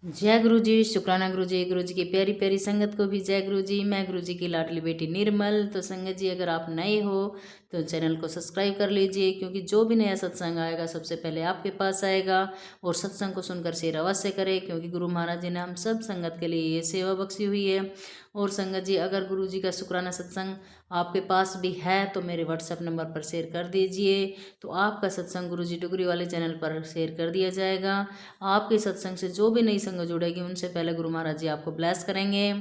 जय गुरु जी, शुक्राना गुरु जी की प्यारी प्यारी संगत को भी जय गुरु जी। मैं गुरु जी की लाडली बेटी निर्मल। तो संगत जी, अगर आप नए हो तो चैनल को सब्सक्राइब कर लीजिए, क्योंकि जो भी नया सत्संग आएगा सबसे पहले आपके पास आएगा। और सत्संग को सुनकर शेयर अवश्य करें, क्योंकि गुरु महाराज जी ने हम सब संगत के लिए ये सेवा बख्शी हुई है। और संगत जी, अगर गुरु जी का शुक्राना सत्संग आपके पास भी है तो मेरे व्हाट्सएप नंबर पर शेयर कर दीजिए, तो आपका सत्संग गुरु जी डुगरी वाले चैनल पर शेयर कर दिया जाएगा। आपके सत्संग से जो भी नई संगत जुड़ेगी उनसे पहले गुरु महाराज जी आपको ब्लेस करेंगे।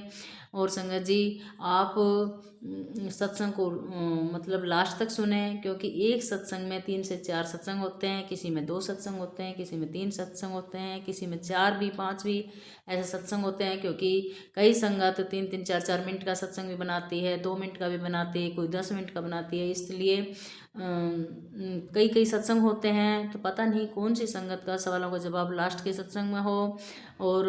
और संगत जी, आप सत्संग को मतलब लास्ट तक सुने, क्योंकि एक सत्संग में 3 से 4 सत्संग होते हैं, किसी में 2 सत्संग होते हैं, किसी में 3 सत्संग होते हैं, किसी में 4 भी 5 भी ऐसे सत्संग होते हैं। क्योंकि कई संगत 3-3 4-4 मिनट का सत्संग भी बनाती है, 2 मिनट का भी बनाती है, कोई 10 मिनट का बनाती है। इसलिए कई कई सत्संग होते हैं, तो पता नहीं कौन सी संगत का सवालों का जवाब लास्ट के सत्संग में हो। और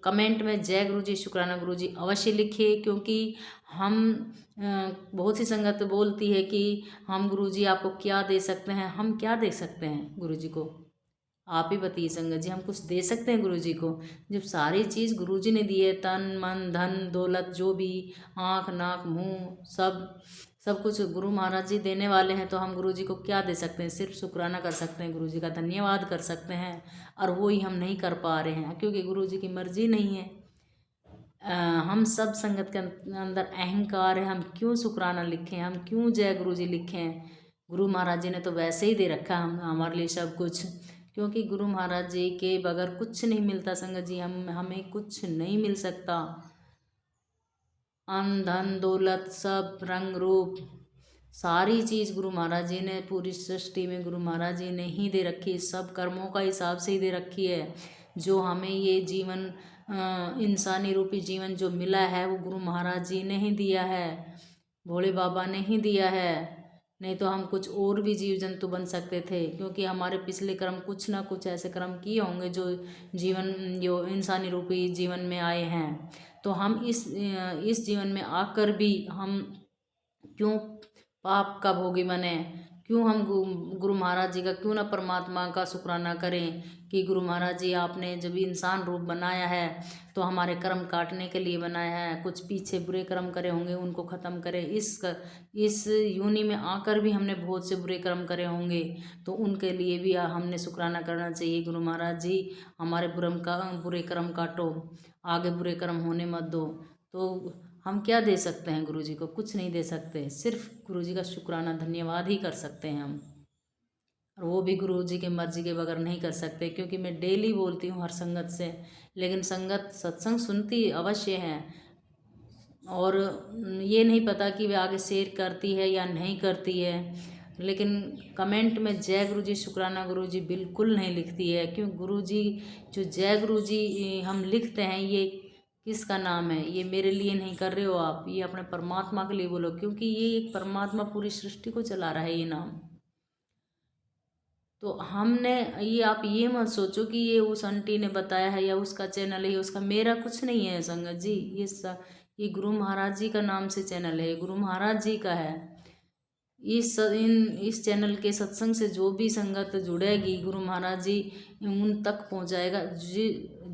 कमेंट में जय गुरु जी, शुक्राना गुरु जी अवश्य लिखिए, क्योंकि हम बहुत सी संगत बोलती है कि हम गुरु जी आपको क्या दे सकते हैं। हम क्या दे सकते हैं गुरु जी को, आप ही बताइए संगत जी। हम कुछ दे सकते हैं गुरु जी को? जब सारी चीज़ गुरु जी ने दी है, तन मन धन दौलत जो भी, आँख नाक मुँह सब कुछ गुरु महाराज जी देने वाले हैं, तो हम गुरु जी को क्या दे सकते हैं? सिर्फ शुक्राना कर सकते हैं, गुरु जी का धन्यवाद कर सकते हैं। और वो ही हम नहीं कर पा रहे हैं, क्योंकि गुरु जी की मर्जी नहीं है। हम सब संगत के अंदर अहंकार है, हम क्यों शुक्राना लिखें, हम क्यों जय गुरु जी लिखें? गुरु महाराज जी ने तो वैसे ही दे रखा है हम हमारे लिए सब कुछ, क्योंकि गुरु महाराज जी के बगैर कुछ नहीं मिलता संगत जी। हमें कुछ नहीं मिल सकता। अन्न धन दौलत सब रंग रूप सारी चीज़ गुरु महाराज जी ने पूरी सृष्टि में गुरु महाराज जी ने ही दे रखी है। सब कर्मों का हिसाब से ही दे रखी है। जो हमें ये जीवन इंसानी रूपी जीवन जो मिला है, वो गुरु महाराज जी ने ही दिया है, भोले बाबा ने ही दिया है। नहीं तो हम कुछ और भी जीव जंतु बन सकते थे, क्योंकि हमारे पिछले कर्म कुछ ना कुछ ऐसे कर्म किए होंगे जो जो इंसानी रूपी जीवन में आए हैं। तो हम इस जीवन में आकर भी हम क्यों पाप का भोगी बने? क्यों हम गुरु महाराज जी का क्यों ना परमात्मा का शुक्राना करें कि गुरु महाराज जी आपने जब इंसान रूप बनाया है तो हमारे कर्म काटने के लिए बनाया है। कुछ पीछे बुरे कर्म करे होंगे, उनको ख़त्म करें। इस योनि में आकर भी हमने बहुत से बुरे कर्म करे होंगे, तो उनके लिए भी हमने शुक्राना करना चाहिए। गुरु महाराज जी हमारे बुरे कर्म काटो, आगे बुरे कर्म होने मत दो। तो हम क्या दे सकते हैं गुरु जी को? कुछ नहीं दे सकते, सिर्फ गुरु जी का शुक्राना धन्यवाद ही कर सकते हैं हम। और वो भी गुरु जी के मर्जी के बगैर नहीं कर सकते, क्योंकि मैं डेली बोलती हूँ हर संगत से, लेकिन संगत सत्संग सुनती अवश्य है, और ये नहीं पता कि वे आगे शेयर करती है या नहीं करती है। लेकिन कमेंट में जय गुरु जी, शुक्राना गुरु जी बिल्कुल नहीं लिखती है। क्यों? गुरु जी जो जय गुरु जी हम लिखते हैं, ये किसका नाम है? ये मेरे लिए नहीं कर रहे हो आप, ये अपने परमात्मा के लिए बोलो, क्योंकि ये एक परमात्मा पूरी सृष्टि को चला रहा है ये नाम। तो हमने ये, आप ये मत सोचो कि ये उस आंटी ने बताया है या उसका चैनल है, उसका मेरा कुछ नहीं है संगत जी। ये गुरु महाराज जी का नाम से चैनल है, गुरु महाराज जी का है। इस चैनल के सत्संग से जो भी संगत जुड़ेगी, गुरु महाराज जी उन तक पहुंचाएगा।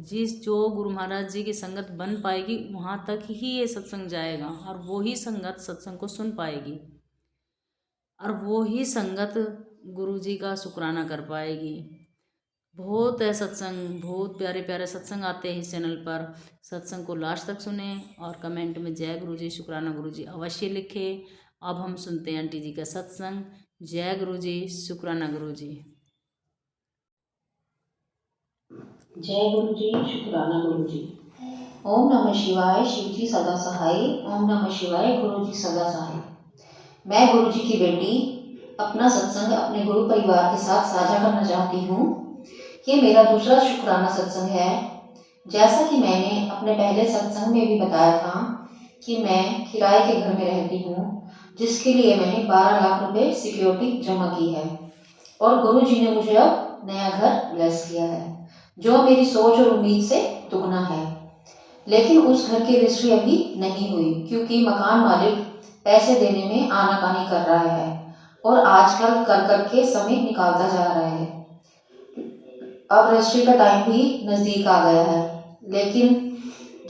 जिस जो गुरु महाराज जी की संगत बन पाएगी, वहाँ तक ही ये सत्संग जाएगा, और वो ही संगत सत्संग को सुन पाएगी, और वो ही संगत गुरु जी का शुक्राना कर पाएगी। बहुत है सत्संग, बहुत प्यारे प्यारे सत्संग आते हैं इस चैनल पर। सत्संग को लास्ट तक सुने, और कमेंट में जय गुरु जी, शुक्राना गुरु जी अवश्य लिखें। अब हम सुनते हैं आंटी जी का सत्संग। जय गुरु जी, शुक्राना गुरु जी। जय गुरु जी, शुक्राना गुरु जी। ओम नमः शिवाय, शिव जी सदा सहाय। ओम नमः शिवाय, गुरु जी सदा सहाय। मैं गुरु जी की बेटी अपना सत्संग अपने गुरु परिवार के साथ साझा करना चाहती हूँ। ये मेरा दूसरा शुक्राना सत्संग है। जैसा कि मैंने अपने पहले सत्संग में भी बताया था कि मैं किराए के घर में रहती हूँ, जिसके लिए मैंने 12 लाख रुपए सिक्योरिटी जमा की है, और गुरु जी ने मुझे अब नया घर ब्लेस किया है, जो मेरी सोच और उम्मीद से दुगना है। लेकिन उस घर की रजिस्ट्री अभी नहीं हुई, क्योंकि मकान मालिक पैसे देने में आनाकानी कर रहा है, और आजकल कर करके समय निकालता जा रहा है। अब रजिस्ट्री का टाइम भी नज़दीक आ गया है, लेकिन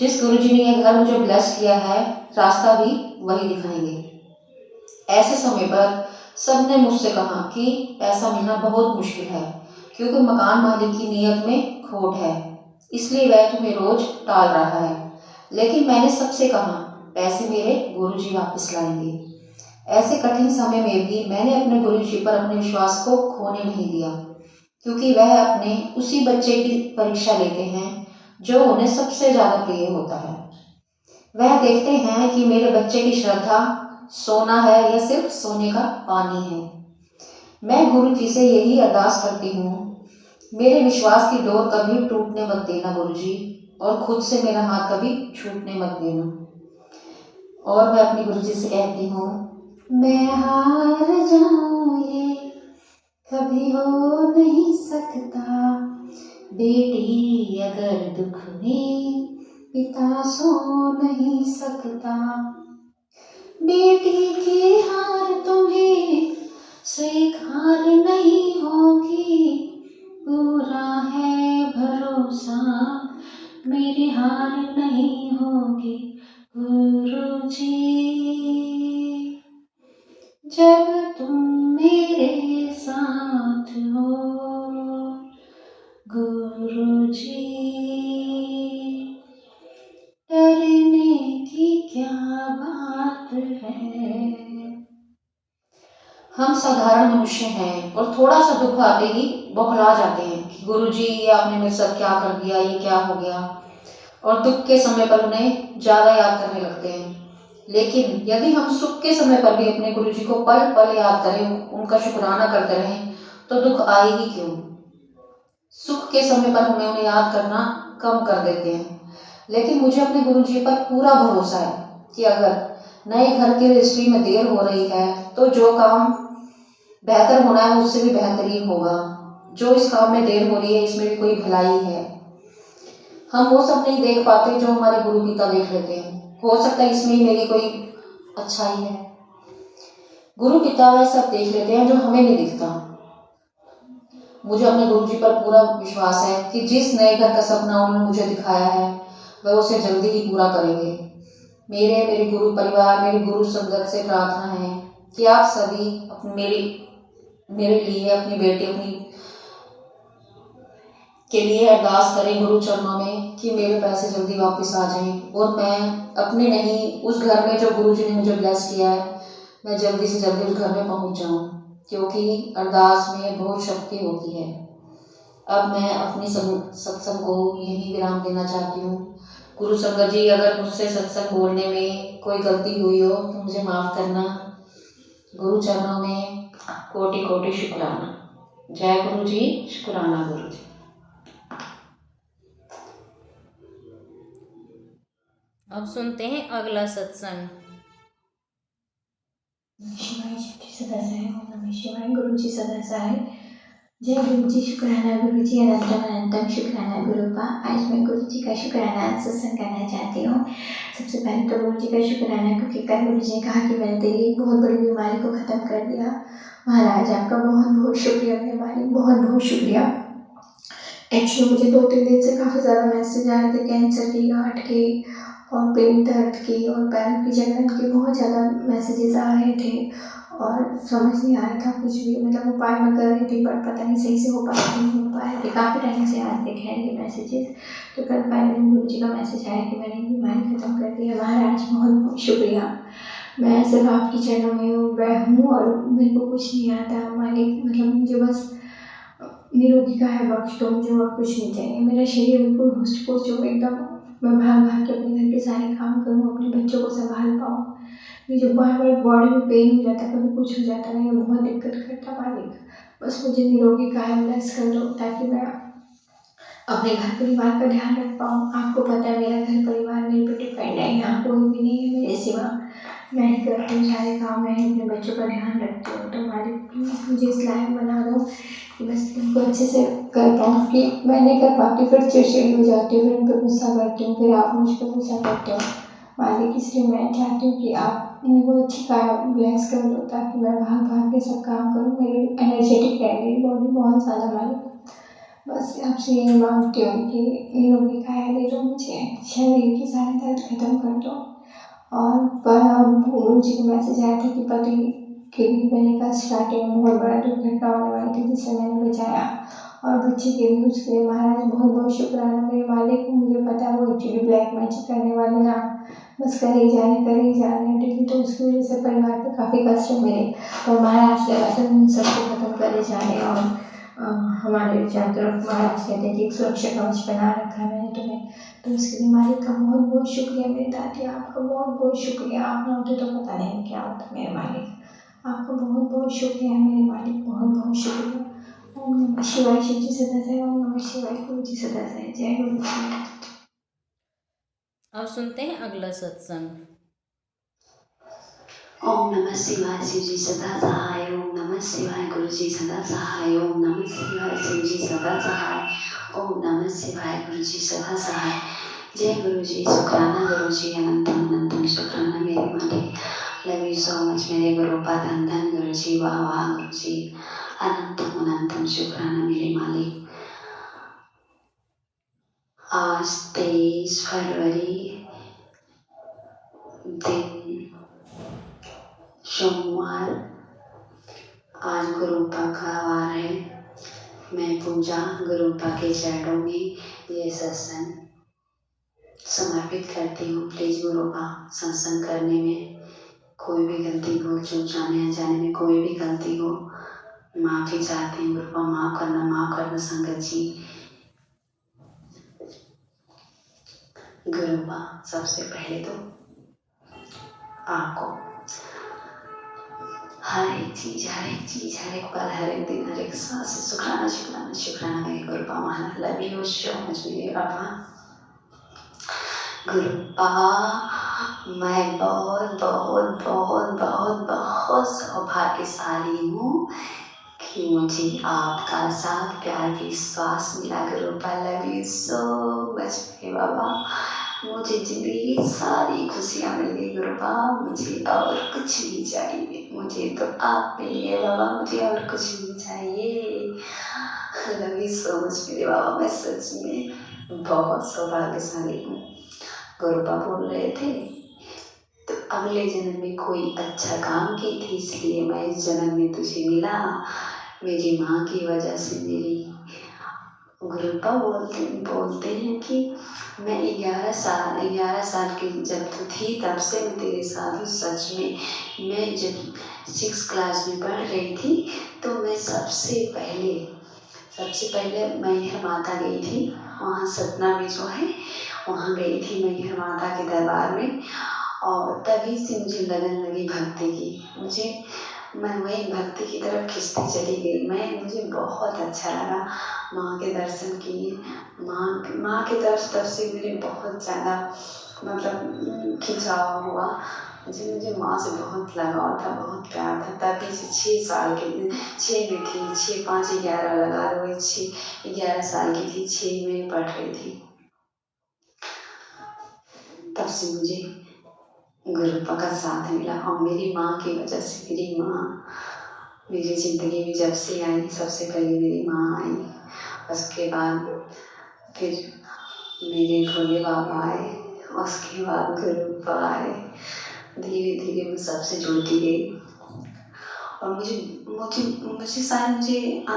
जिस गुरुजी ने ये घर मुझे ब्लेस किया है, रास्ता भी वही दिखाएंगे। ऐसे समय पर सबने मुझसे कहा कि पैसा मिलना बहुत मुश्किल है, क्योंकि मकान मालिक की नीयत में खोट है, इसलिए वह तुम्हें रोज टाल रहा है। लेकिन मैंने सबसे कहा, पैसे मेरे गुरुजी वापस लाएंगे। ऐसे कठिन समय में भी मैंने अपने गुरुजी पर अपने विश्वास को खोने नहीं दिया, क्योंकि वह अपने उसी बच्चे की परीक्षा लेते हैं जो उन्हें सबसे ज्यादा प्रिय होता है। वह देखते हैं कि मेरे बच्चे की श्रद्धा सोना है या सिर्फ सोने का पानी है। मैं गुरु जी से यही अरदास करती हूँ, मेरे विश्वास की डोर कभी टूटने मत देना गुरु जी, और खुद से मेरा हाथ कभी छूटने मत देना। और मैं अपनी गुरु जी से कहती हूँ, मैं हार जाऊँ ये कभी हो नहीं सकता, बेटी अगर दुख में पिता सो नहीं सकता, बेटी की हार तुम्हें स्वीकार नहीं होगी, पूरा है भरोसा मेरी हार नहीं होगी गुरुजी। जब तुम मेरे साथ हो गुरुजी, डरने की क्या बात है। हम साधारण मनुष्य हैं और थोड़ा सा दुख आते ही बौखला जाते हैं कि गुरुजी ये आपने मेरे साथ क्या कर दिया, ये क्या हो गया, और दुख के समय पर उन्हें ज्यादा याद करने लगते हैं। लेकिन यदि हम सुख के समय पर भी अपने गुरुजी को पल पल याद करें, उनका शुक्राना करते रहें, तो दुख आए ही क्यों। सुख के समय पर हमें उन्हें याद करना कम कर देते हैं, लेकिन मुझे अपने गुरुजी पर पूरा भरोसा है कि अगर नए घर की रजिस्ट्री में देर हो रही है तो जो काम बेहतर होना है उससे भी बेहतरीन होगा। जो इस काम में देर हो रही है इसमें भी कोई भलाई है। हम वो सब नहीं देख पाते जो हमारे गुरु पिता देख लेते हैं। हो सकता है इसमें ही मेरी कोई अच्छाई है। गुरु पिता वह सब देख लेते हैं जो हमें नहीं दिखता। मुझे अपने गुरुजी पर पूरा विश्वास है कि जिस नए घर का सपना उन्होंने मुझे दिखाया है वह उसे जल्दी ही पूरा करेंगे। मेरे गुरु परिवार, मेरी गुरु संगत से प्रार्थना है कि आप सभी मेरे लिए, अपनी बेटी अपनी के लिए अरदास करें गुरु चरणों में कि मेरे पैसे जल्दी वापस आ जाएं और मैं अपने नहीं उस घर में जो गुरु जी ने मुझे ब्लेस किया है, मैं जल्दी से जल्दी उस घर में पहुंच जाऊं, क्योंकि अरदास में बहुत शक्ति होती है। अब मैं अपनी सत्संग को यही विराम देना चाहती हूँ। गुरु संगत जी, अगर मुझसे सत्संग बोलने में कोई गलती हुई हो तो मुझे माफ़ करना। गुरु चरणों में कोटि कोटि शुक्राना। जय गुरु जी, शुक्राना गुरु जी। अब सुनते हैं अगला सत्संग। शिवाय जी सदा सहाय। ओम नमः शिवाय। गुरु जी सदा सहाय। जय गुरु जी, शुक्राना गुरु जी, अनंतम अनंतम शुक्राना गुरुपा। आज मैं गुरु जी का शुक्राना सत्संग करना चाहती हूँ। सबसे पहले तो गुरु जी का शुक्राना, क्योंकि कल गुरु जी ने कहा कि मैंने तेरी एक बहुत बड़ी बीमारी को ख़त्म कर दिया। महाराज आपका बहुत बहुत शुक्रिया, बीमारी बहुत बहुत शुक्रिया। एक्चुअली मुझे 2-3 दिन से काफ़ी ज़्यादा मैसेज आ रहे थे कैंसर की, गांठ के और पेट दर्द की और पैरों की जलन की, बहुत ज़्यादा मैसेजेस आ रहे थे और समझ नहीं आ रहा था कुछ भी। मतलब उपाय मैं कर रही थी बट पता नहीं सही से हो पाया कि नहीं हो पाया थे। काफ़ी टाइम से आ रहे थे खैर ये मैसेजेस। तो कल फाइनली गुरु जी का मैसेज आया कि मैंने बीमारी ख़त्म कर दी है। महाराज बहुत बहुत शुक्रिया। मैं सिर्फ आपके चरणों में हूँ और मेरे को कुछ नहीं आता मालिक। मतलब मुझे बस निरोगी का है बख्श दो मुझे, और कुछ नहीं चाहिए। मेरा शरीर बिल्कुल हुस्ट पुस्ट हो एकदम। मैं भाग भाग के अपने घर के सारे काम करूँ, अपने बच्चों को संभाल पाऊँ। मुझे बार बार बॉडी में पेन हो जाता, कभी कुछ हो जाता, नहीं बहुत दिक्कत करता मालिक। बस मुझे निरोगी कायम ब्लेस कर दो ताकि मैं अपने घर परिवार का ध्यान रख पाऊँ। आपको पता है मेरा घर परिवार मेरे पे डिपेंड है, यहाँ कोई भी नहीं है मेरे सिवा। मैं ही करती हूँ सारे काम, मैं ही अपने बच्चों का ध्यान रखती हूँ। तो मालिक प्लीज़ मुझे इस लायक बना दो कि बस इनको अच्छे से कर पाऊँ, कि मैं नहीं कर पाती फिर चिड़चिड़ी हो जाती हूँ, फिर उन पर गुस्सा करती हूँ, फिर आप मुझ पर गुस्सा करते हो मालिक। इसलिए मैं चाहती हूँ कि आप मेरे को अच्छी काया ब्लेस कर दो ताकि मैं भाग भाग के सब काम करूँ। मेरी एनर्जेटिक रहे मेरी बॉडी बहुत ज़्यादा मालिक। बस आपसे यही मांगती हूँ कि निरोगी काया दे दो मुझे, शरीर की सारे दर्द खत्म कर दो। और गुरु जी का मैसेज आया था कि पति के गिरने का स्टार्टिंग में बहुत बड़ा दुर्घटना होने वाली थी, जिससे मैंने बचाया। और बच्चे के भी, उसके लिए महाराज बहुत बहुत शुक्राना मेरे मालिक। मुझे पता है वो एक्चुअली ब्लैक मैजिक करने वाली ना, बस करे ही जा रहे हैं डेली, तो उसकी वजह से परिवार पे काफ़ी कष्ट है मेरे। पर महाराज लगातार उन सबको ख़त्म करे जा रहे हैं। और हमारे चारों तरफ महाराज कहते हैं कि एक सुरक्षा कवच बना रखा है मैंने तुम्हें, तो उसके लिए मालिक का बहुत बहुत शुक्रिया। मेरे दादी आपका बहुत बहुत शुक्रिया, आप ना होते तो पता नहीं क्या होता मेरे मालिक। आपका बहुत बहुत शुक्रिया मेरे मालिक, बहुत बहुत शुक्रिया। ओम नमः शिवाय, शिव जी सदा से, ओम नमः शिवाय, गुरु जी सदा से, जय गुरु जी। अब सुनते हैं अगला सत्संग। ओम नमः शिवाय, शिव जी सदा सहाय। ओम नमः शिवाय, गुरु जी सदा सहाय। ओम नमः शिवाय, शिव जी सदा सहाय। ओम नमः शिवाय, गुरु जी सदा सहाय। जय गुरु जी, शुक्राना गुरु जी, अनंतम अनंतम शुक्राना मेरे मालिक। लव यू सो मच मेरे गुरुपा, धन धन गुरु जी, वाह वाह गुरु जी, अनंतम अनंतम शुक्राना मेरे मालिक। आज 23 फरवरी, दिन सोमवार। आज गुरुपा का वार है। मैं पूजा गुरुपा के चरणों में ये सत्संग समर्पित करती हूँ। प्लीज गुरुपा, सत्संग करने में कोई भी गलती हो, चूक जाने अनजाने में कोई भी गलती हो, माफी चाहती हूँ गुरुपा। माफ करना संगत जी। गुरुपा, सबसे पहले तो आपको हर एक चीज, हर एक पल, हर एक दिन, हर एक सांस से शुक्राना मेरे गुरुपा महाराज। लव यू सो मच मेरे पापा। गुरुपा, मैं बहुत बहुत बहुत बहुत बहुत सौभाग्यशाली हूँ कि मुझे आपका साथ प्यार विश्वास मिला गुरुपा। लव यू सो मच मेरे बाबा। मुझे जिंदगी की सारी खुशियाँ मिल गई गुरुपा, मुझे और कुछ नहीं चाहिए। मुझे तो आप मिल गए बाबा, मुझे और कुछ नहीं चाहिए। लव यू सो मच मेरे बाबा। मैं सच में बहुत सौभाग्यशाली हूँ। गुरुपा बोल रहे थे तो अगले जन्म में कोई अच्छा काम की थी, इसलिए मैं इस जन्म में तुझे मिला। मेरी माँ की वजह से मेरी गुरुपा बोलते हैं कि मैं 11 साल की जब तू थी तब से मैं तेरे साथ हूँ। सच में मैं जब 6 क्लास में पढ़ रही थी तो मैं सबसे पहले मैहर माता गई थी। वहाँ सतना में जो है वहाँ गई थी मैहर माता के दरबार में, और तभी से मुझे लगन लगी भक्ति की। मैं वही भक्ति की तरफ खिंचती चली गई। मुझे बहुत अच्छा लगा। माँ के दर्शन किए। माँ की तरफ तब से मेरे बहुत ज़्यादा मतलब खिंचाव हुआ। मुझे माँ से बहुत लगाव था, बहुत प्यार था। तभी से 6 में थी, 6, 5, 11 लगा लो, 11 साल की थी, 6 में पढ़ रही थी। तब से मुझे गुरुपा का साथ मिला, और मेरी माँ की वजह से मेरी माँ मेरी ज़िंदगी में जब से आई, सबसे पहले मेरी माँ आई, उसके बाद फिर मेरे भोले बाबा आए, उसके बाद गुरुपा आए। धीरे धीरे मैं सबसे जुड़ती गई। और मुझे शायद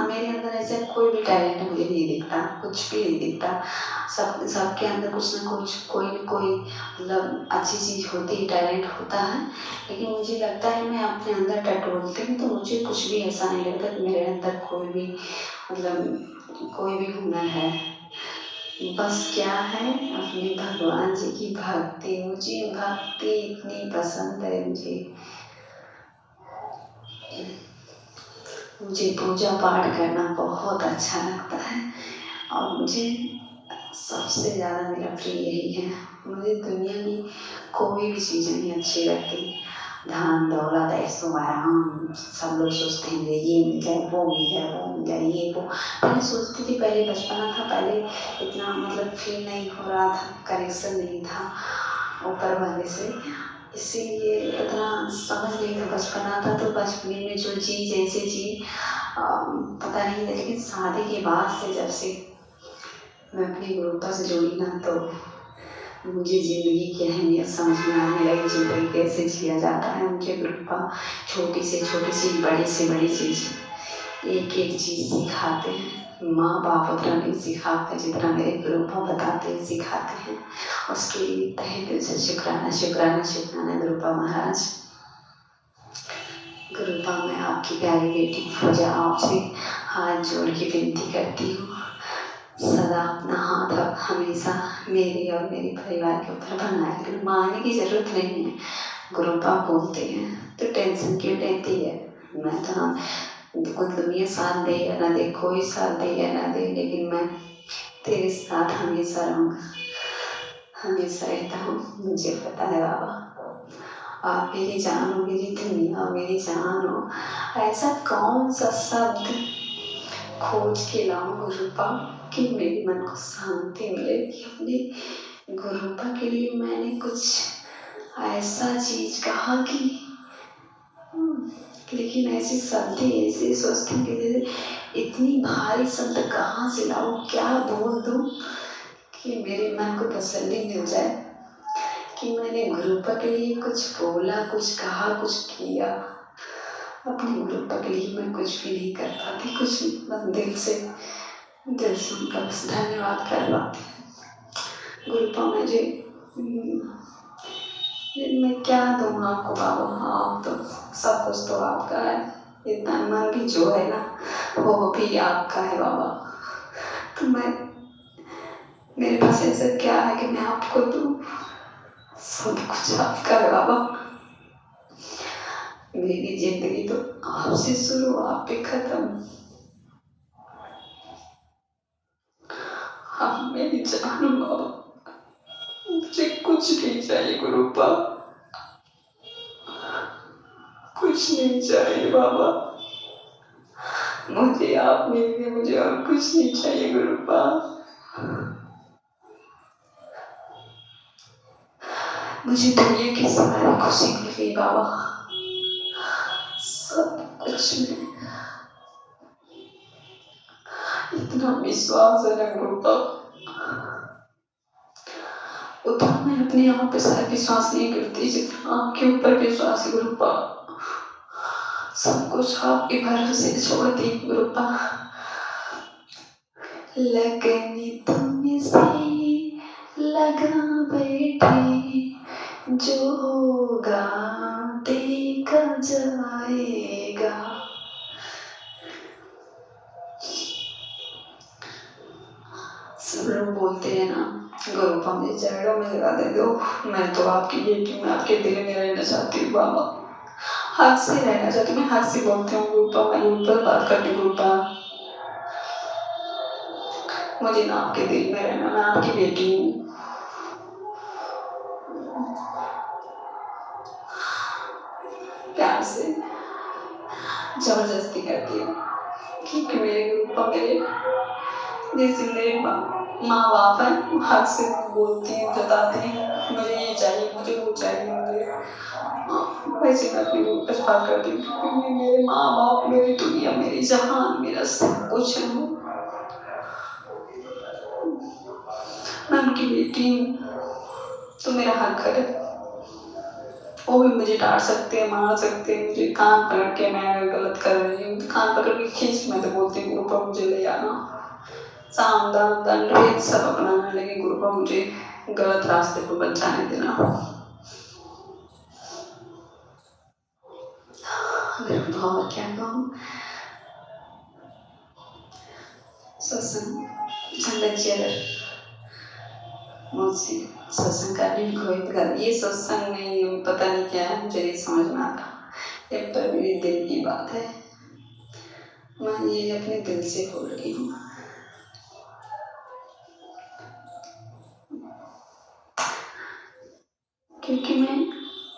मेरे अंदर ऐसा कोई भी टैलेंट मुझे नहीं दिखता, कुछ भी नहीं दिखता। सबके अंदर कुछ ना कुछ, कोई न कोई मतलब अच्छी चीज़ होती है, टैलेंट होता है। लेकिन मुझे लगता है मैं अपने अंदर टटोलती हूँ तो मुझे कुछ भी ऐसा नहीं लगता कि मेरे अंदर कोई भी हुनर है। बस क्या है, अपने भगवान जी की भक्ति। मुझे भक्ति इतनी पसंद है। मुझे पूजा पाठ करना बहुत अच्छा लगता है, और मुझे सबसे ज़्यादा मेरा प्रिय यही है। मुझे दुनिया की कोई भी चीज़ नहीं अच्छी लगती। धन दौलत ऐशो आराम, सब लोग सोचते हैं ये मिल जाए, वो मिल जाए, वो मिल जाए, ये वो। पहले सोचती थी, पहले बचपना था, पहले इतना मतलब फील नहीं हो रहा था, कनेक्शन नहीं था ऊपर वाले से। इसीलिए इतना समझ नहीं था। बचपना था तो बचपने में जो चीज़ ऐसी चीज़ पता नहीं है, लेकिन शादी के बाद से जब से मैं अपनी गुरुपा से जुड़ी ना तो मुझे ज़िंदगी की अहमियत समझ में आने लगी। ज़िंदगी कैसे जिया जाता है मुझे गुरुपा छोटी से छोटी चीज़, बड़ी से बड़ी चीज़, एक एक चीज़ सिखाते हैं। माँ बाप उतना नहीं सिखाते जितना मेरे गुरुपा बताते हैं, सिखाते हैं। उसके लिए तहे दिल से शुक्राना शुक्राना शुक्राना गुरुपा महाराज। गुरुपा मैं आपकी प्यारी बेटी पूजा आपसे हाथ जोड़ के विनती करती हूँ, सदा अपना हाथ अब हमेशा मेरे और मेरे परिवार के ऊपर बनाए रखना। मांगने की जरूरत नहीं है। गुरुपा बोलते हैं तो टेंशन क्यों लेती है। मैं तो कोई दुनिया साथ दे या ना दे, कोई साथ दे या ना दे, लेकिन मैं तेरे साथ हमेशा रहूँगा, हमेशा रहता हूँ। मुझे पता है बाबा, आप मेरी जान हो, मेरी दुनिया मेरी जान हो। ऐसा कौन सा शब्द खोज के लाऊं गुरुपा कि मेरे मन को शांति मिले कि अपने गुरुपा के लिए मैंने कुछ ऐसा चीज कहा कि लेकिन ऐसी शब्द ऐसे सोचती हूँ कि इतनी भारी शब्द कहाँ से लाऊं, क्या बोल दूं कि मेरे मन को तसल्ली मिल जाए कि मैंने गुरुपा के लिए कुछ बोला, कुछ कहा, कुछ किया। अपने गुरुपा के लिए मैं कुछ भी नहीं कर पाती, कुछ बस दिल से उनका बस धन्यवाद कर पाती। गुरुपा मुझे मैं क्या दूँ आपको बाबा, आप तो सब कुछ तो आपका है। इतना मन भी जो है ना वो भी आपका है बाबा। तो मेरे पास ऐसा क्या है कि मैं आपको दूँ, सब कुछ आपका है बाबा। मेरी जिंदगी तो आपसे शुरू आप पे खत्म। आप मेरी जान हो बाबा, मुझे कुछ नहीं चाहिए गुरुपा, कुछ नहीं चाहिए बाबा। मुझे आप मिल गए, मुझे और कुछ नहीं चाहिए गुरुपा। मुझे दुनिया की सारी खुशी मिल गई बाबा, सब कुछ में इतना विश्वास है ना गुरुपा, उतना मैं अपने आप पे शायद विश्वास नहीं करती जितना आपके ऊपर विश्वास है गुरुपा। सब कुछ आपके भरोसे छोड़ दी गुरुपा। लगन तुमसे लगा बैठे, जो होगा देखा जाएगा। सब लोग बोलते हैं ना गुरुपा मुझे जड़ों में लगा दे दो, मैं तो आपकी बेटी, मैं आपके दिल में रहना चाहती हूँ बाबा, हक से रहना चाहती हूँ। मैं हक से बोलती हूँ गुरुपा, मैं गुरुपा बात करती हूँ गुरुपा, मुझे ना आपके दिल में रहना, मैं आपकी बेटी हूँ। प्यार से जबरदस्ती करती हूँ क्योंकि मेरे गुरुपा मेरे जैसे मेरे माँ बाप है, हक से बोलती हूँ, जताती हूँ मुझे ये चाहिए, मुझे वो चाहिए, मुझे वैसे मैं अपनी गुरुपा से बात करती हूँ क्योंकि मेरे माँ बाप, मेरी दुनिया, मेरी जहान, मेरा सब कुछ है। मैं उनकी बेटी हूँ तो मेरा हक है। वो भी मुझे डांट सकते हैं, मार सकते हैं, मुझे कान पकड़ के, मैं गलत कर रही हूँ कान पकड़ के खींच, मैं तो बोलती हूँ गुरुपा मुझे ले आना, साम दाम दंड भेद सब अपनाना, लेकिन गुरुपा मुझे गलत रास्ते पर मत जाने देना। गुरुपा और क्या कहूँ, सत्संग संगत जी अगर मुझसे सत्संग करने में कोई कर, ये सत्संग नहीं पता नहीं क्या है, मुझे नहीं समझ में आता, ये पर मेरे दिल की बात है, मैं ये अपने दिल से बोल रही हूँ। क्योंकि मैं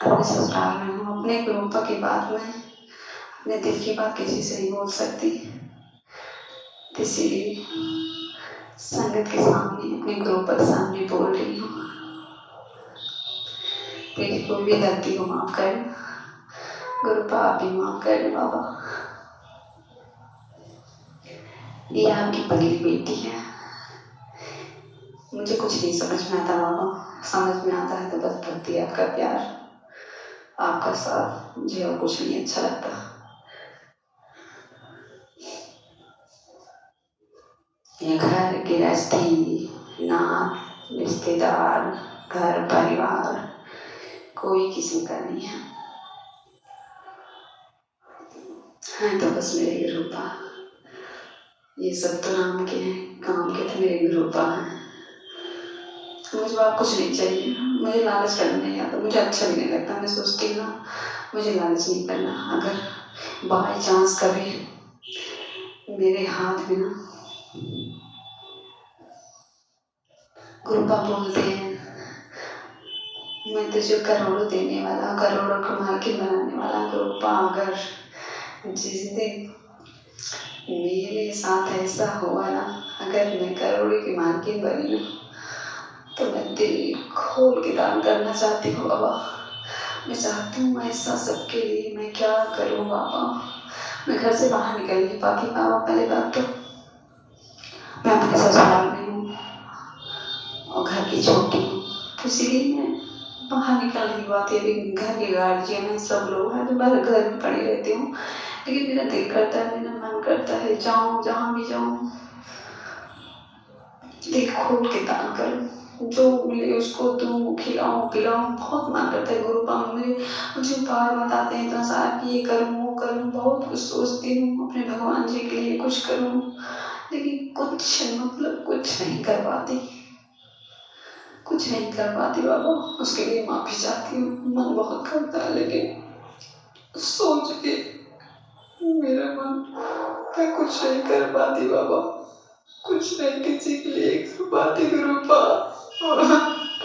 अपने ससुराल में हूँ, अपने गुरुपा की बात में, अपने दिल की बात किसी से नहीं बोल सकती, इसीलिए संगत के सामने, अपने गुरुपा के सामने बोल रही हूँ। प्लीज कोई भी गलती को माफ कर दो गुरुपा, आप भी माफ कर दो बाबा। ये आपकी पगली बेटी है। मुझे कुछ नहीं समझ में आता बाबा, समझ में आता है तो बस भक्ति, आपका प्यार, आपका साथ, मुझे और कुछ नहीं अच्छा लगता। ये घर गृहस्थी, नात, रिश्तेदार, घर परिवार, कोई किसी का नहीं है तो बस मेरे गुरुपा। ये सब तो नाम के हैं, काम के तो मेरे गुरुपा हैं। मुझे आप कुछ नहीं चाहिए, मुझे लालच करना नहीं आता, मुझे अच्छा भी नहीं लगता। मैं सोचती हूँ ना, मुझे लालच नहीं करना। अगर बाई चांस कभी मेरे हाथ में ना गुरुपा बोलते हैं मैं तुझे करोड़ों देने वाला, करोड़ों का मालिक बनाने वाला गुरुपा, अगर जिस दिन मेरे साथ ऐसा हुआ ना, अगर मैं करोड़ों की मालकिन बनी ना, तो मैं दिल खोल के दान करना चाहती हूँ बाबा। मैं चाहती हूँ ऐसा सबके लिए मैं क्या करूँ बाबा। मैं घर से बाहर निकल नहीं पाती बाबा। पहले बात तो मैं अपने ससुराल में हूँ और घर की छोटी हूँ, तो इसीलिए मैं बाहर निकल नहीं पाती। अभी घर के गार्जियन है, सब लोग हैं, तो मैं घर में पड़ी रहती हूँ। लेकिन मेरा दिल करता है, मेरा मन करता है जाऊँ, जहाँ भी जाऊँ दिल खोल के दान करूँ, जो मिले उसको दूँ, खिलाऊँ पिलाऊँ। बहुत मन करता है गुरुपा। मुझे उपहार बताते हैं इतना सारा कि ये करूँ वो करूँ, बहुत कुछ सोचती हूँ अपने भगवान जी के लिए कुछ करूँ, लेकिन कुछ नहीं कर पाती, कुछ नहीं कर पाती बाबा। उसके लिए माफी चाहती हूँ। मन बहुत करता है लेकिन सोच के मेरा मन, मैं कुछ नहीं कर पाती बाबा, कुछ नहीं किसी के लिए कर पाती गुरुपा।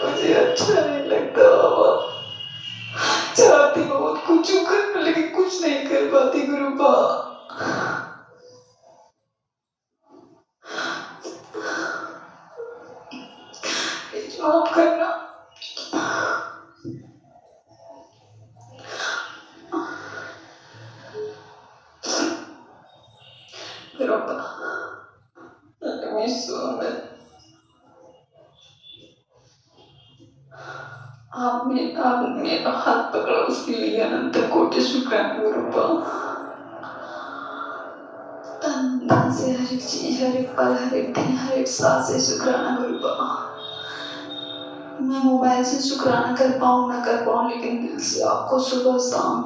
मुझे अच्छा नहीं लगता बाबा, चाहती बहुत कुछ करना लेकिन कुछ नहीं कर पाती गुरुपा। माफ करना गुरुपा। आपने मेरा हाथ पकड़ा, उसके लिए अनंत कोटि शुक्राना गुरुपा। तन धन से हर एक चीज, हर एक पल, हर एक दिन, हर एक सांस से शुक्राना गुरुपा। मैं मोबाइल से शुक्राना कर पाऊँ ना कर पाऊँ, लेकिन दिल से आपको सुबह शाम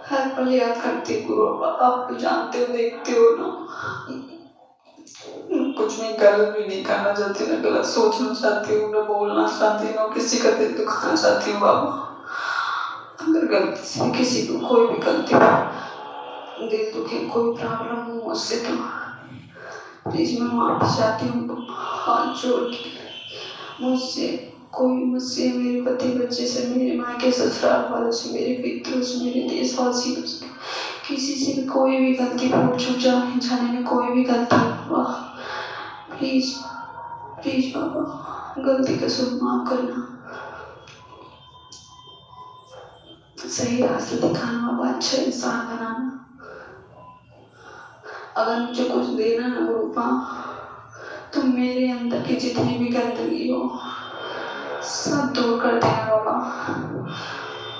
हर पल याद करती गुरुपा। आप तो जानते हो, देखते हो ना, कुछ मैं गलत भी नहीं करना चाहती, ना गलत सोचना चाहती हूँ, ना बोलना चाहती हूँ, किसी का दिल दुखाना चाहती हूँ बाबा। अगर गलती से किसी को कोई भी गलती हो, दिल दुखे, कोई प्रॉब्लम हो मुझसे, तो प्लीज मैं माफी चाहती हूँ हाथ जोड़ के। मुझसे मेरे पति बच्चे से, मेरे माँ के ससुराल वालों से, मेरे पितरों से, मेरे देशवासियों से, किसी से भी कोई भी गलती भूल चूक जाने में कोई भी गलती हुआ, प्लीज प्लीज बाबा गलती का सब माफ करना, सही रास्ता दिखाना बाबा, अच्छा इंसान बनाना। अगर मुझे कुछ देना ना गुरुपा, तो मेरे अंदर की जितनी भी गंदगी हो सब दूर कर देना बाबा।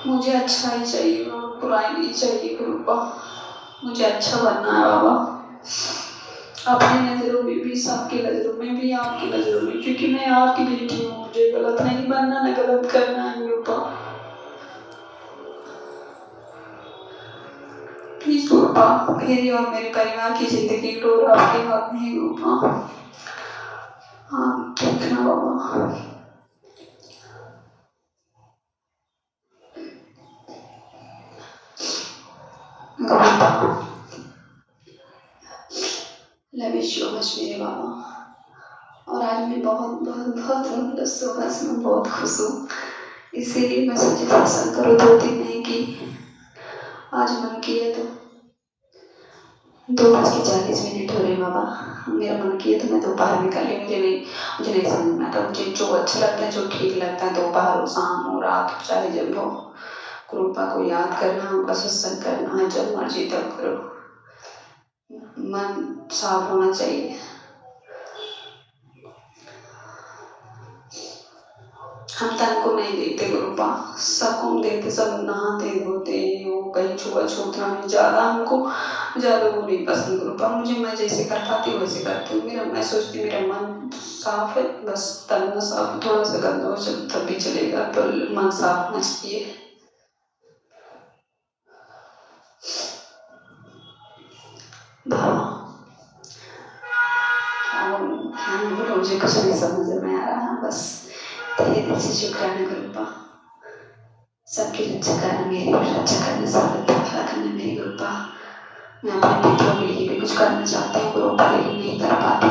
मुझे अच्छा ही चाहिए बाबा, बुराई नहीं चाहिए गुरुपा। मुझे अच्छा बनना है बाबा, अपनी नजरों में भी, सबकी नजरों में भी, आपकी नजरों में, क्योंकि मैं आपकी बेटी हूँ। मुझे गलत नहीं बनना, ना गलत करना है गुरुपा। प्लीज गुरुपा, मेरी और मेरे परिवार की जिंदगी डोर आपके हाथ में है गुरुपा। आप देखना बाबा। गुरुपा लव यू सो मच मेरे बाबा। और आज मैं बहुत बहुत बहुत मतलब सुबह से मैं बहुत खुश हूँ, इसीलिए मैं सोची सत्संग करो, 2 दिन नहीं की, आज मन किया तो 2:40 हो रहे हैं बाबा। मेरा मन किया तो मैं दोपहर में कर ली, मुझे नहीं समझ में आता। मुझे जो अच्छा लगता है, जो ठीक लगता है, दोपहर हो, शाम हो, रात हो, चाहे जब हो, कृपा को याद करना, उनका सत्संग करना है, जब मर्जी तब करो। मन साफ होना चाहिए। हम तन को नहीं देते गुरुपा, सबको हम देते, सब नहाते धोते हैं, वो कहीं छुआ-छूत ना हो। ज़्यादा वो नहीं पसंद गुरुपा मुझे। मैं जैसे कर पाती हूँ वैसे करती हूँ। मैं सोचती हूँ मेरा मन साफ है, बस तन ना साफ हो, थोड़ा सा गंदा हो तब भी चलेगा, पर मन साफ होना चाहिए। क्या बोलूं, मुझे कुछ नहीं समझ में आ रहा। बस तेरे दिल से शुक्राना गुरुपा, सबकी रक्षा करना, मेरी भी रक्षा करना, सबका भला करना मेरी गुरुपा। मैं अपने मित्रों के लिए भी कुछ करना चाहती हूँ गुरुपा, लेकिन नहीं कर पाती।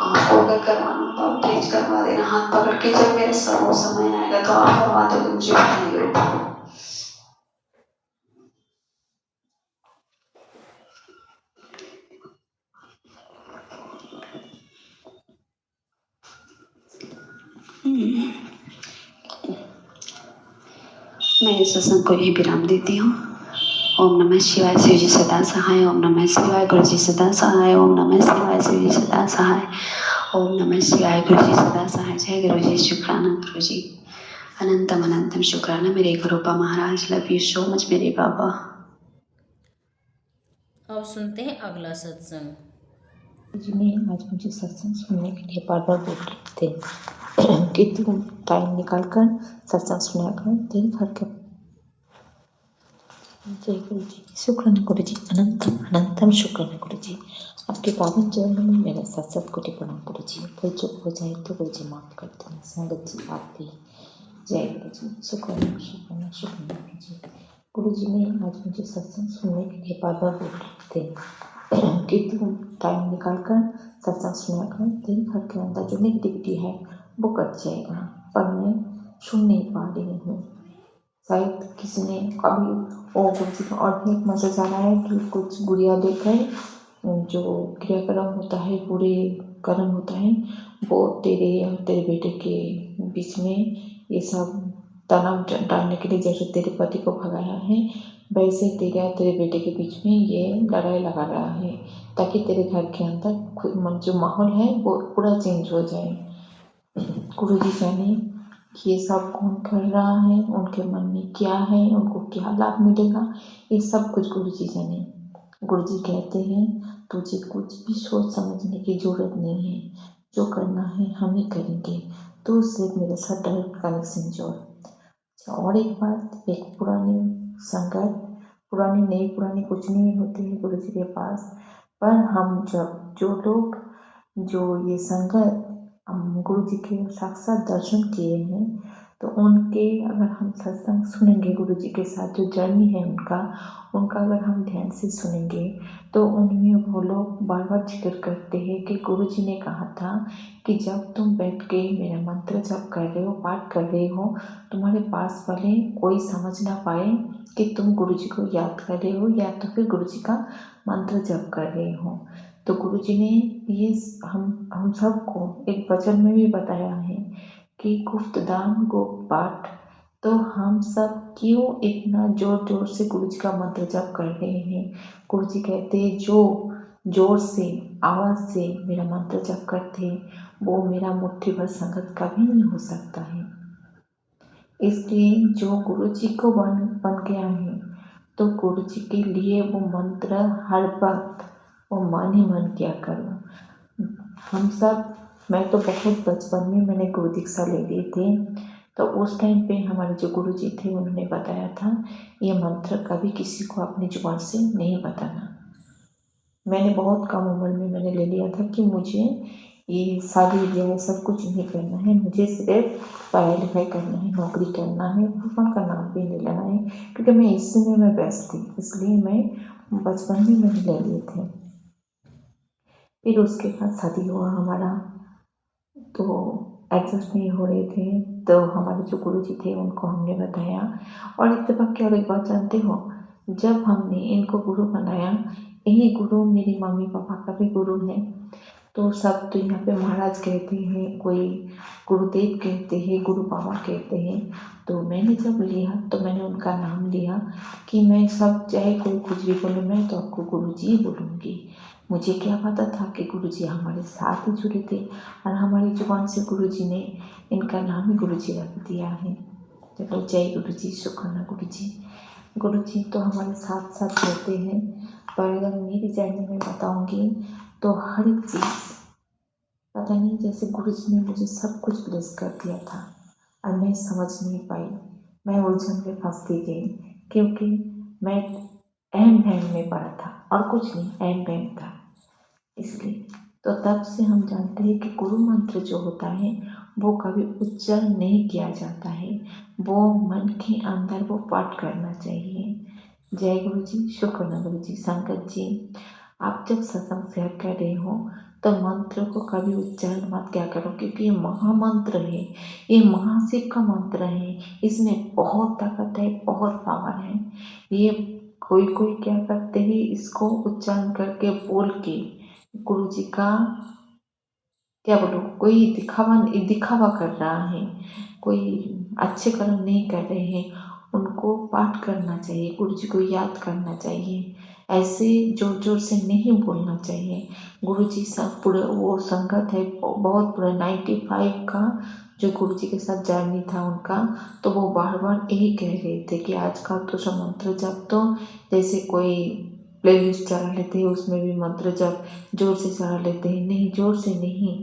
आपको अगर करवाना होगा प्लीज करवा देना, हाथ पकड़ के। जब मेरा सब समय आएगा तो आप करवा दोगे, मुझे बताइए गुरुपा। मैं इस सत्संग को यही विराम देती हूँ। ओम नमः शिवाय, शिव जी सदा सहाय। ओम नमः शिवाय, गुरु जी सदा सहाय। ओम नमः शिवाय, शिव जी सदा सहाय। ओम नमः शिवाय, गुरु जी सदा सहाय। जय गुरु जी, शुक्राना गुरु जी, अनंतम अनंतम शुक्राना मेरे गुरुपा महाराज। लव यू सो मच मेरे बाबा। अब सुनते हैं अगला सत्संग। जी ने आज मुझे सत्संग सुनने के लिए बार बार बोल रहे थे कि तुम टाइम निकाल कर सत्संग सुना कर, दिन भर के। जय गुरु जी, शुक्राना गुरु जी, अनंतम अनंतम शुक्राना गुरु जी। आपके पावन चरणों में मेरा सत्संग कोटि प्रणाम गुरु जी। कोई चुप हो जाए तो गुरु जी माफ कर देना। संगत जी आप भी जय गुरु जी, शुक्राना शुक्राना शुक्राना गुरु जी। गुरु जी ने आज मुझे सत्संग सुनने के लिए बार बार बोल रहे थे कि तुम टाइम निकाल कर सत्संग सुना कर, दिन भर के अंदर जो नेगेटिविटी है वो कट जाएगा। पर मैं सुन नहीं पा रही हूँ। शायद किसी ने अभी वो गुरु जी का और भी एक मैसेज आ रहा है कि कुछ गुड़िया लेकर जो क्रियाक्रम होता है, पूरे कर्म होता है, वो तेरे और तेरे बेटे के बीच में ये सब तनाव डालने के लिए, जैसे तेरे पति को भगाया है वैसे तेरे और तेरे बेटे के बीच में ये लड़ाई लगा रहा है, ताकि तेरे घर के अंदर जो माहौल है वो पूरा चेंज हो जाए। गुरु जी जाने ये सब कौन कर रहा है, उनके मन में क्या है, उनको क्या लाभ मिलेगा, ये सब कुछ गुरु जी जाने। गुरु जी कहते हैं तुझे कुछ भी सोच समझने की जरूरत नहीं है, जो करना है हम ही करेंगे, तो सिर्फ मेरे साथ डायरेक्ट कनेक्शन जोड़। और एक बात, एक पुरानी संगत, पुरानी नई पुरानी कुछ नहीं होती है गुरु जी के पास, पर हम जब जो लोग जो ये संगत गुरु जी के साक्षात दर्शन किए हैं, तो उनके अगर हम सत्संग सुनेंगे, गुरु जी के साथ जो जर्नी है उनका अगर हम ध्यान से सुनेंगे, तो उनमें वो लोग बार बार जिक्र करते हैं कि गुरु जी ने कहा था कि जब तुम बैठ के मेरा मंत्र जप कर रहे हो, पाठ कर रहे हो, तुम्हारे पास वाले कोई समझ ना पाए कि तुम गुरु जी को याद कर रहे हो या तो फिर गुरु जी का मंत्र जप कर रहे हो। तो गुरु जी ने ये हम सबको एक वचन में भी बताया है कि गुप्त दान गुप्त पाठ। तो हम सब क्यों इतना जोर जोर से गुरु जी का मंत्र जप कर रहे हैं। गुरु जी कहते हैं जो जोर से आवाज़ से मेरा मंत्र जप करते वो मेरा मुट्ठी भर संगत कभी नहीं हो सकता है। इसलिए जो गुरु जी को बन गया है, तो गुरु जी के लिए वो मंत्र हर वक्त वो मन ही मन किया करो। हम सब, मैं तो बहुत बचपन में मैंने गुरु दीक्षा ले ली थी, तो उस टाइम पे हमारे जो गुरु जी थे उन्होंने बताया था ये मंत्र कभी किसी को अपनी जुबान से नहीं बताना। मैंने बहुत कम उम्र में मैंने ले लिया था कि मुझे ये शादी ब्याह सब कुछ नहीं करना है, मुझे सिर्फ पढ़ाई लिखाई करना है, नौकरी करना है, भगवान का नाम भी नहीं लेना है, क्योंकि मैं इसमें मैं व्यस्त थी, इसलिए मैं बचपन में मैंने ले लिए थे। फिर उसके बाद शादी हुआ हमारा, तो एडजस्ट नहीं हो रहे थे, तो हमारे जो गुरु जी थे उनको हमने बताया। और इत्तेफाक की और एक बात जानते हो, जब हमने इनको गुरु बनाया, यही गुरु मेरी मम्मी पापा का भी गुरु है। तो सब तो यहाँ पे महाराज कहते हैं, कोई गुरुदेव कहते हैं, गुरु बाबा कहते हैं। तो मैंने जब लिया तो मैंने उनका नाम लिया कि मैं सब चाहे कोई कुछ भी बोले, मैं तो आपको गुरुजी ही बोलूँगी। मुझे क्या पता था कि गुरुजी हमारे साथ ही जुड़े थे और हमारी जुबान से गुरुजी ने इनका नाम ही गुरुजी रख दिया है। चलो जय गुरुजी, शुक्राना गुरुजी। गुरुजी तो हमारे साथ साथ रहते हैं, पर अगर मेरी जर्नी में बताऊंगी तो हर एक चीज़ पता नहीं, जैसे गुरुजी ने मुझे सब कुछ ब्लेस कर दिया था और मैं समझ नहीं पाई। मैं उलझन में फंसती गई क्योंकि मैं अहम बहम में पड़ा था और कुछ नहीं, अहम बहम था इसलिए। तो तब से हम जानते हैं कि गुरु मंत्र जो होता है वो कभी उच्चारण नहीं किया जाता है, वो मन के अंदर वो पाठ करना चाहिए। जय गुरु जी, शुक्र गुरु जी। संगत जी, आप जब सत्संग शेयर कर रहे हो तो मंत्र को कभी उच्चारण मत क्या करो, क्योंकि ये महामंत्र है, ये महाशिव का मंत्र है। इसमें बहुत ताकत है, बहुत पावर है। ये कोई कोई क्या करते हैं, इसको उच्चारण करके बोल के गुरु जी का क्या बोलो, कोई दिखावा कर रहा है, कोई अच्छे कर्म नहीं कर रहे हैं। उनको पाठ करना चाहिए, गुरु जी को याद करना चाहिए, ऐसे जोर जोर से नहीं बोलना चाहिए। गुरु जी सब पूरे वो संगत है बहुत पूरा 95 का, जो गुरु जी के साथ जर्नी था उनका, तो वो बार बार यही कह रहे थे कि आजकल तो सब मंत्र जप, तो जैसे कोई प्लेलिस्ट चला लेते हैं उसमें भी मंत्र जप जोर से चला लेते हैं। नहीं, जोर से नहीं,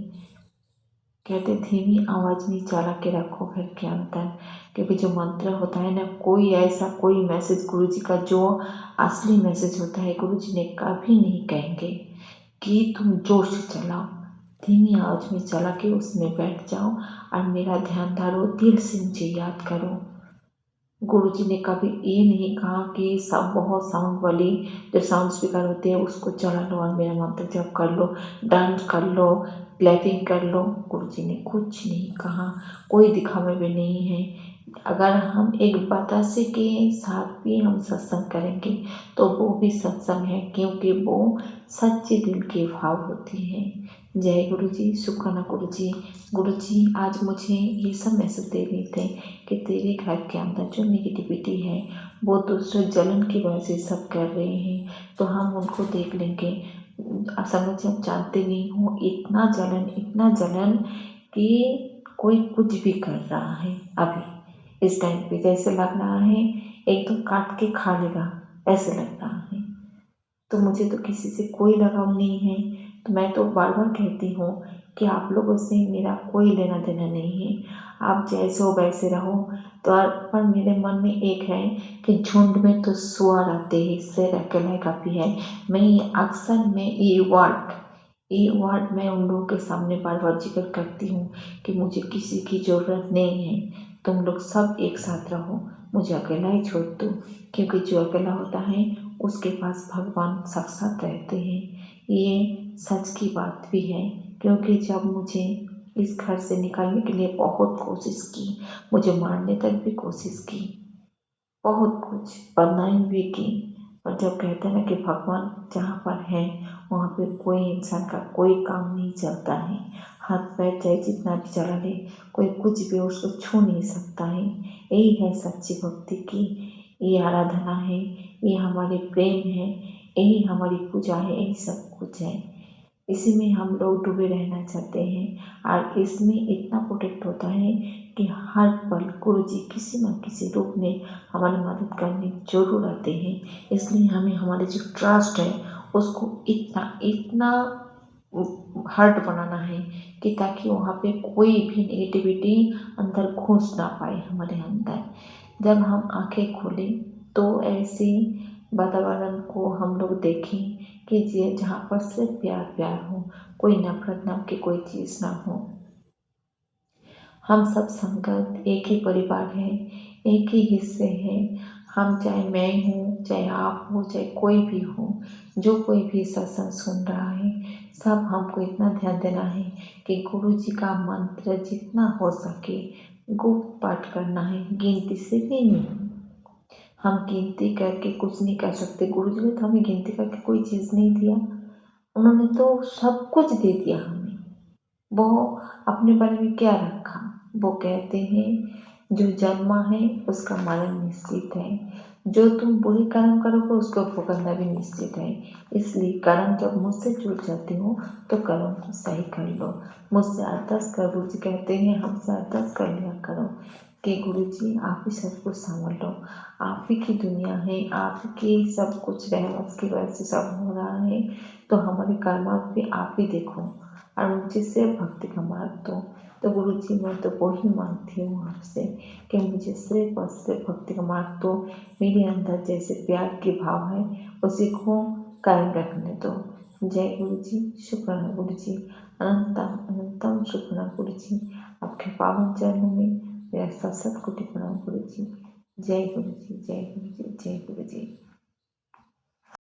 कहते धीमी आवाज में चला के रखो घर के अंदर, क्योंकि जो मंत्र होता है ना, कोई ऐसा कोई मैसेज गुरु जी का जो असली मैसेज होता है, गुरु जी ने कभी नहीं कहेंगे कि तुम जोर से चलाओ। धीमी आवाज में चला के उसमें बैठ जाओ और मेरा ध्यान धारो, दिल से मुझे याद करो। गुरुजी ने कभी ये नहीं कहा कि सब बहुत साउंड वाली जो साउंड स्पीकर होते हैं उसको चला लो और मेरा मंत्र जप कर लो, डांस कर लो, क्लैपिंग कर लो। गुरुजी ने कुछ नहीं कहा, कोई दिखावे में नहीं है। अगर हम एक बतासे के साथ भी हम सत्संग करेंगे तो वो भी सत्संग है, क्योंकि वो सच्चे दिल की भाव होती है। जय गुरु जी, शुक्राना गुरु जी। गुरु जी आज मुझे ये सब मैसेज दे रहे थे कि तेरे घर के अंदर जो नेगेटिविटी है वो दूसरे जलन की वजह से सब कर रहे हैं, तो हम उनको देख लेंगे। असल में आप जानते नहीं हो, इतना जलन कि कोई कुछ भी कर रहा है अभी इस टाइम पे, जैसे लग रहा है एकदम काट के खा लेगा, ऐसे लग रहा है। तो मुझे तो किसी से कोई लगाव नहीं है, तो मैं तो बार बार कहती हूँ कि आप लोगों से मेरा कोई लेना देना नहीं है, आप जैसे हो वैसे रहो। तो पर मेरे मन में एक है कि झुंड में तो सुअर आते हैं, इससे अकेला काफ़ी है। मैं अक्सर मैं ये वर्ड मैं उन लोगों के सामने बार बार जिक्र करती हूँ कि मुझे किसी की ज़रूरत नहीं है, तुम लोग सब एक साथ रहो, मुझे अकेला ही छोड़ दो। क्योंकि जो अकेला होता है उसके पास भगवान साक्षात रहते हैं, ये सच की बात भी है। क्योंकि जब मुझे इस घर से निकालने के लिए बहुत कोशिश की, मुझे मारने तक भी कोशिश की, बहुत कुछ बदनामी भी की, पर जब कहते हैं ना कि भगवान जहाँ पर है वहाँ पे कोई इंसान का कोई काम नहीं चलता है। हाथ पैर चाहे जितना भी चला ले, कोई कुछ भी उसको छू नहीं सकता है। यही है सच्ची भक्ति की, ये आराधना है, ये हमारे प्रेम है, यही हमारी पूजा है, यही सब कुछ है। इसी में हम लोग डूबे रहना चाहते हैं और इसमें इतना प्रोटेक्ट होता है कि हर पल गुरु जी किसी न किसी रूप में हमारी मदद करने जरूर आते हैं। इसलिए हमें हमारे जो ट्रस्ट है उसको इतना हर्ट बनाना है कि ताकि वहाँ पे कोई भी नेगेटिविटी अंदर घुस ना पाए हमारे अंदर। जब हम आंखें खोलें तो ऐसे वातावरण को हम लोग देखें कि जहाँ पर सिर्फ प्यार प्यार हो, कोई नफरत नाम की कोई चीज़ ना हो। हम सब संगत एक ही परिवार है, एक ही हिस्से हैं। हम चाहे मैं हूँ, चाहे आप हो, चाहे कोई भी हो, जो कोई भी सत्संग सुन रहा है, सब हमको इतना ध्यान देना है कि गुरु जी का मंत्र जितना हो सके गुप्त पाठ करना है, गिनती से भी नहीं। हम गिनती करके कुछ नहीं कर सकते। गुरु जी ने तो हमें गिनती करके कोई चीज़ नहीं दिया, उन्होंने तो सब कुछ दे दिया हमें। वो अपने बारे में क्या रखा, वो कहते हैं जो जन्मा है उसका मरण निश्चित है, जो तुम बुरे कर्म करोगे उसको भुगतना भी निश्चित है। इसलिए कर्म जब मुझसे जुड़ जाते हो तो कर्म को सही कर लो। मुझसे अरदास कर, गुरु जी कहते हैं हमसे अरदास कर लिया करो कि गुरु जी आप ही सब कुछ संभाल लो, आप ही की दुनिया है, आप ही सब कुछ रहमत की वजह से सब हो रहा है, तो हमारे कर्मात भी आप ही देखो और मुझसे भक्ति का मार्ग दो। तो गुरु जी मैं तो वही मांगती हूँ आपसे कि मुझे सिर्फ और सिर्फ भक्ति का मार्ग दो। मेरे अंदर जैसे प्यार के भाव है उसी को कायम रखने दो। जय गुरु जी, शुक्राना गुरु जी, अनंतम अनंतम शुक्राना गुरु जी। आपके पावन चरणों में मेरा सत कोटि प्रणाम गुरु जी। जय गुरु जी, जय गुरु जी, जय गुरु जी।